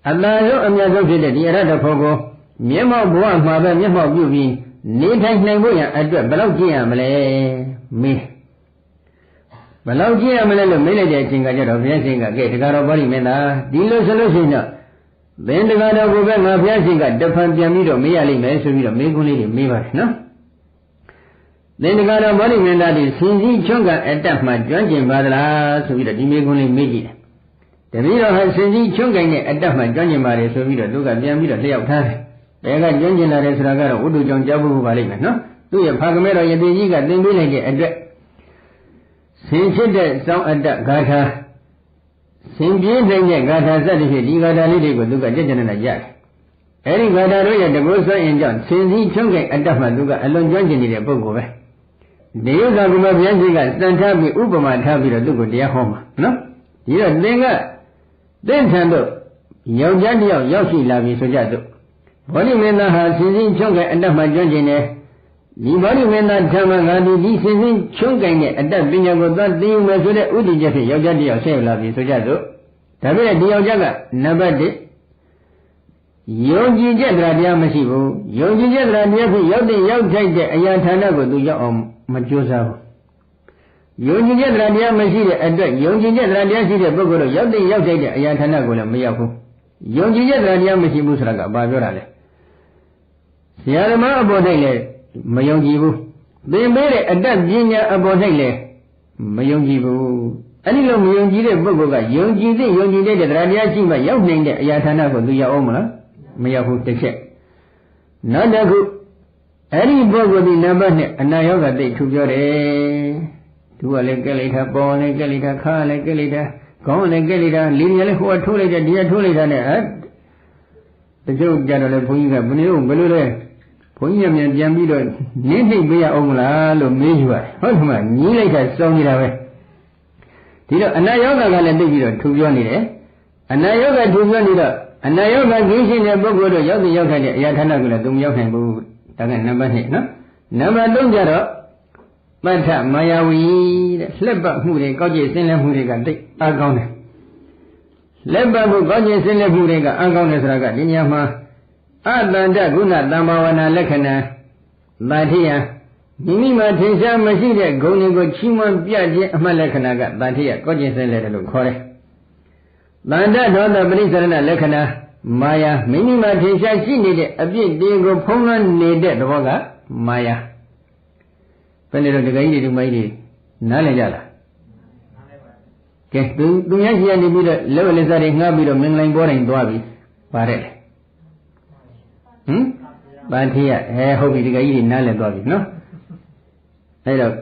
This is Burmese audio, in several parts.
အတန်ဆုံးအမြတ်ဆုံးဖြစ်တဲ့ဒီအရဟတဖို့ကိုမျက်မှောက်ဘဝမှာပဲမျက်မှောက်ပြုပြီးနေထိုင်နိုင်ဖို့ရန်အတွက်ဘယ်လောက်ကြည့်ရမလဲမေးဘယ်လောက်ကြည့်ရမလဲလို့မေးလိုက်တဲ့အချိန်ကကျတော့ဘုရားရှင်ကကဲတက္ကရာပါဠိမင်းသားဒီလိုဆိုလို့ရှိရင်တော့သင်တက္ကရာကိုပဲငါဘုရားရှင်ကတဖန်ပြန်ပြီးတော့မေးရလိမ့်မယ်ဆိုပြီးတော့မေးခွန်းလေးတွေမေးပါတယ်နော်သင်တက္ကရာပါဠိမင်းသားဒီစင်ကြီးချွန်းကအတ္တမှကျွမ်းကျင်ပါသလားဆိုပြီးတော့ဒီမေးခွန်းလေးမေးကြည့်တယ်တပည့်တော်ဟာစင်ကြီးချွန်းကိုင်တဲ့အတ္တမှကျွမ်းကျင်ပါတယ်ဆိုပြီးတော့သူကပြန်ပြီးတော့လျှောက်ထားတယ်ဘယ်ကကျွမ်းကျင်လာတယ်ဆိုတာကတော့ဝိတုကြောင့်ကြောက်ဖို့ပါလိမ့်မယ်နော်သူ့ရဲ့ဖာကမဲတော်ယတိကြီးကသင်ပေးလိုက်တဲ့အတွက်ဆင်ဖြစ်တဲ့စောင်းအတ္တဂါထာဆင်ပြေးနိုင်တဲ့ဂါထာစသဖြင့်ဒီဂါထာလေးတွေကိုသူကကြည်ကြနေတာရတယ်အဲဒီဂါထာတို့ရဲ့တကုဆွရင်ကြောင့်ဆင်စည်းချုံးကိအတ္တမှသူကအလွန်ကျွမ်းကျင်နေတဲ့ပုဂ္ဂိုလ်ပဲဒီဥစ္စာကဘုရားရှင်ကစံထားပြီးဥပမာထားပြီးတော့သူ့ကိုတရားဟောမှာနော်ဒီတော့သင်ကသင်္ထံတို့ယောက်ျားတစ်ယောက်ရောက်ရှိလာပြီဆိုကြတော့ဘောဓိမင်းသားဟာဆင်စည်းချုံးကိအတ္တမှကျွမ်းကျင်တယ်ဒီဘောဓိမင်းသားဓမ္မငါဒီဆင်စည်းချုံးကိတဲ့အတ္တပညာကိုသတ်သိယူမယ်ဆိုတဲ့ဥဒိချက်ဖြင့်ယောက်ျားတစ်ယောက်ဆက်လာပြီဆိုကြတော့ဒါပေမဲ့ဒီယောက်ျားကနံပါတ်1ယုံကြည်ချက်တရားမရှိဘူးယုံကြည်ချက်တရားဖြင့်ရောက်တဲ့ရောက်ထိုက်တဲ့အရာဌာနကိုသူရောက်အောင်မကြိုးစားဘူးယုံကြည်ချက်တရားမရှိတဲ့အတွက်ယုံကြည်ချက်တရားရှိတဲ့ပုဂ္ဂိုလ်တို့ရောက်တဲ့ရောက်ထိုက်တဲ့အရာဌာနကိုလည်းမရောက်ဘူးယုံကြည်ချက်တရားမရှိဘူးဆိုတာကဘာပြောတာလဲဆရာဓမ္မအပေါ်၌လည်းမယုံကြည်ဘူးသင်ပေးတဲ့အတ္တပညာအပေါ်၌လည်းမယုံကြည်ဘူးအဲ့ဒီလိုမယုံကြည်တဲ့ပုဂ္ဂိုလ်ကယုံကြည်တဲ့တရားရှိမှရောက်နိုင်တဲ့အရာဌာနကိုသူရောက်အောင်မလားမရောက်ဘူးတစ်ချက်နောက်တစ်ခုအဲ့ဒီပုဂ္ဂိုလ်ဒီနံပါတ်2အနာရောဂါသိထူပြောတယ်သူကလည်းကဲလိုက်တာပေါ်လည်းကဲလိုက်တာခါလည်းကဲလိုက်တာခေါင်းလည်းကဲလိုက်တာလေလည်းဟိုကထိုးလိုက်တယ်ဒီကထိုးလိုက်တာနဲ့တချို့ကြတော့လေဘုန်းကြီးကဘယ်လိုလဲဘုန်းကြီးမြန်ပြန်ပြီးတော့နင်းနှိပ်ပေးရအောင်မလားလို့မေးယူရတယ်ဟုတ်တယ်မလားညီးလိုက်တာစောင်းနေတာပဲဒီတော့အနာယောဂကလည်းသိပြီးတော့ထူပြောနေတယ်အနာယောဂထူပြောနေတော့အနာယောဂကြီးရှိတဲ့ပုဂ္ဂိုလ်တို့ရောက်တဲ့ရောက်ထိုက်တဲ့အရာဌာနကိုလည်းသူမရောက်နိုင်ဘူးဒါကနံပါတ်2နော်နံပါတ်3ကျတော့ပဋ္ဌမာယာဝီတဲ့လှက်ပတ်မှုတွေကောက်ကျစ်ဆင်းလဲမှုတွေကသိအားကောင်းတယ်လက်ပတ်မှုကောက်ကျစ်ဆင်းလဲမှုတွေကအားကောင်းတယ်ဆိုတာကဒီနေရာမှာအတန္တကုဏတမ္ဘာဝနာလက္ခဏာသာတိယမိမိမှာထင်ရှားမရှိတဲ့ဂုဏ်တွေကိုချီးမွမ်းပြခြင်းအမှတ်လက္ခဏာကသာတိယကောက်ကျစ်ဆင်းလဲတယ်လို့ခေါ်တယ်တန်တဒေါသပရိစ္ဆရဏလက္ခဏာမာယာမိမိမှာထင်ရှားရှိနေတဲ့အပြစ်တွေကိုဖုံးလွှမ်းနေတဲ့သဘောကမာယာဘယ်လိုတော့ဒကာကြီးတွေဒီမကြီးတွေနားလည်ကြလားကဲသူရရှိရနေပြီးတော့လက်ဝဲလက်စားတွေငှားပြီးတော့မင်္ဂလိုင်ပေါ်တိုင်းသွားပြီပါတယ်ပါတိယဟုတ်ပြီဒကာကြီးတွေနားလည်သွားပြီနော်အဲ့တော့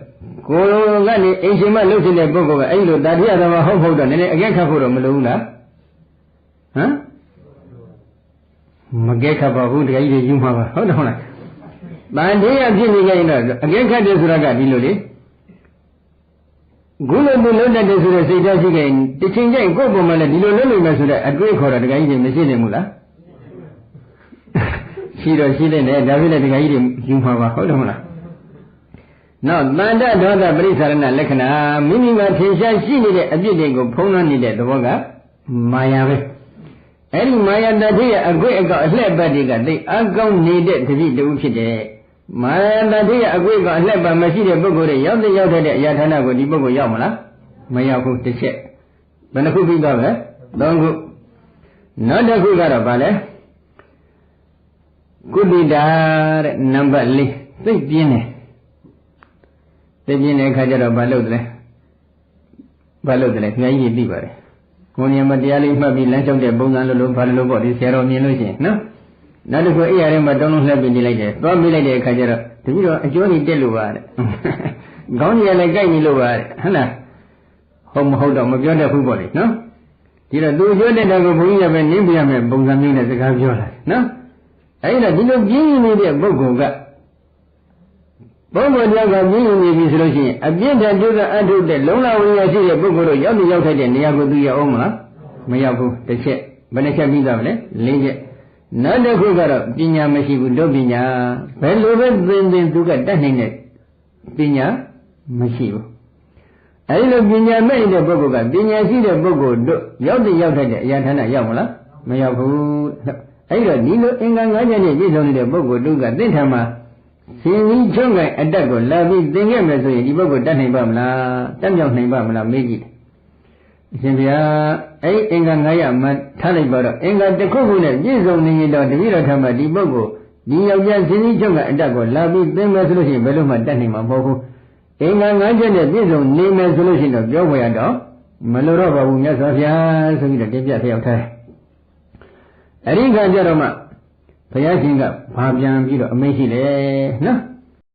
ကိုယ်ကနေအိမ်ရှင်မလှုပ်နေတဲ့ပုဂ္ဂိုလ်ကအဲ့လိုတာတိယသမားဟုတ်တော့နည်းနည်းအကဲခတ်ဖို့တော့မလိုဘူးလားမကဲခတ်ပါဘူးတကယ်ကြီးယူမှာပါဟုတ်တယ်ဟုတ်လားတန်တရားဖြစ်နေကြရင်တော့အကဲခတ်တယ်ဆိုတာကဒီလိုလေခုလိုသူလုံးတတ်တယ်ဆိုတဲ့စိတ်ဓာတ်ရှိခဲ့ရင်တစ်ချိန်ကျရင်ကိုယ့်ပုံမှန်လည်းဒီလိုလုံးလို့မယ်ဆိုတဲ့အတွေ့ခေါ်တော့တကယ်ကြီးမရှိနိုင်ဘူးလားရှိတော့ရှိတဲ့နဲ့ဒါဖြစ်တဲ့တကယ်ကြီးယူမှာပါဟုတ်တယ်ဟုတ်လားနောက်တန်တဒေါသပရိစ္ဆရဏလက္ခဏာမိမိမှာထင်ရှားရှိနေတဲ့အပြစ်တွေကိုဖုံးလွှမ်းနေတဲ့သဘောကမာယာပဲအဲ့ဒီမာယာတတိယအကွေ့အကောက်အလှည့်ပတ်တွေကသိအကောင်းနေတဲ့တတိတူဖြစ်တယ်မာယာတတိယအကွေ့ကအလှည့်ပတ်မရှိတဲ့ပုဂ္ဂိုလ်တွေရောက်တဲ့အရာဌာနကိုဒီပုဂ္ဂိုလ်ရောက်မလားမရောက်ဘူးတစ်ချက်ဘယ်နှခုပြီးတော့လဲ3ခုနောက်တစ်ခုကတော့ဗာလဲကုဋိတာတဲ့နံပါတ်4သိပြင်းတယ်သိပြင်းတဲ့အခါကျတော့ဘာလုပ်တယ်ခင်ဗျားကြီးသိပါတယ်ကိုယ်ဉာဏ်မတရားလေးမှတ်ပြီးလမ်းလျှောက်တဲ့ပုံစံလိုဘာလို့ပေါ့ဒီဆရာတော်မြင်လို့ရှိရင်နော်နောက်တစ်ခုအိယာထဲမှာတုံးလုံးလှည့်ပြီးနေလိုက်တယ်သွားပြီးလိုက်တဲ့အခါကျတော့တပည့်တော်အကျိုးကြီးတက်လို့ပါတဲ့ခေါင်းကြီးလည်းကြိုက်နေလို့ပါတဲ့ဟုတ်လားဟုတ်မဟုတ်တော့မပြောတတ်ဘူးပေါ့လေနော်ဒီတော့သူပြောတဲ့တော့ဘုန်းကြီးကပဲနင်းပြရမယ်ပုံစံမျိုးနဲ့စကားပြောလာတယ်နော်အဲဒီတော့ဒီလိုပြင်းနေတဲ့ပုဂ္ဂိုလ်ကပုဂ္ဂိုလ်တယောက်ကပြင်းနေပြီဆိုလို့ရှိရင်အပြင်းထန်ကျိုးကအထုတဲ့လုံလဝိညာဉ်ရှိတဲ့ပုဂ္ဂိုလ်တို့ရောက်ထိုက်တဲ့နေရာကိုသူရောက်အောင်မလားမရောက်ဘူးတစ်ချက်ဘယ်နှချက်ပြီးသားမလဲ၄ချက်နောက်တစ်ခုကတော့ပညာမရှိဘူးတို့ပညာဘယ်လိုပဲသင်သူကတတ်နိုင်တဲ့ပညာမရှိဘူးအဲဒီလိုပညာမဲ့တဲ့ပုဂ္ဂိုလ်ကပညာရှိတဲ့ပုဂ္ဂိုလ်တို့ရောက်ထိုက်တဲ့အရာဌာနရောက်မလား မရောက်ဘူးအဲ့တော့ဒီလိုအင်္ဂါ၅ချက်နဲ့ပြည့်စုံနေတဲ့ပုဂ္ဂိုလ်တို့ကသင်္ထမှာရှင်ကြီးချုံးကအတက်ကိုလာပြီးသင်ခဲ့မယ်ဆိုရင်ဒီပုဂ္ဂိုလ်တတ်နိုင်ပါမလားတတ်မြောက်နိုင်ပါမလားမေးကြည့်အရှင်ဘုရားအဲ့အင်္ဂါ၅ရပ်မှထားလိုက်ပါတော့အင်္ဂါတစ်ခုခုနဲ့ပြည့်စုံနေရင်တော့တပည့်တော်ထမ်းမှာဒီပုဂ္ဂိုလ်ဒီယောက်ျားရှင်ကြီးချုံးကအတက်ကိုလာပြီးသင်မယ်ဆိုလို့ရှိရင်ဘယ်လိုမှတတ်နိုင်မှာမဟုတ်ဘူးအင်္ဂါ၅ချက်နဲ့ပြည့်စုံနေမယ်ဆိုလို့ရှိရင်တော့ပြောခွင့်ရတော့မလိုတော့ပါဘူးမြတ်စွာဘုရားဆိုပြီးတော့တင်ပြဖျောက်ထားတယ်အဲ့ဒီကကြတော့မှဘုရားရှင်ကဘာပြန်ပြီးတော့အမိန့်ရှိလေနော်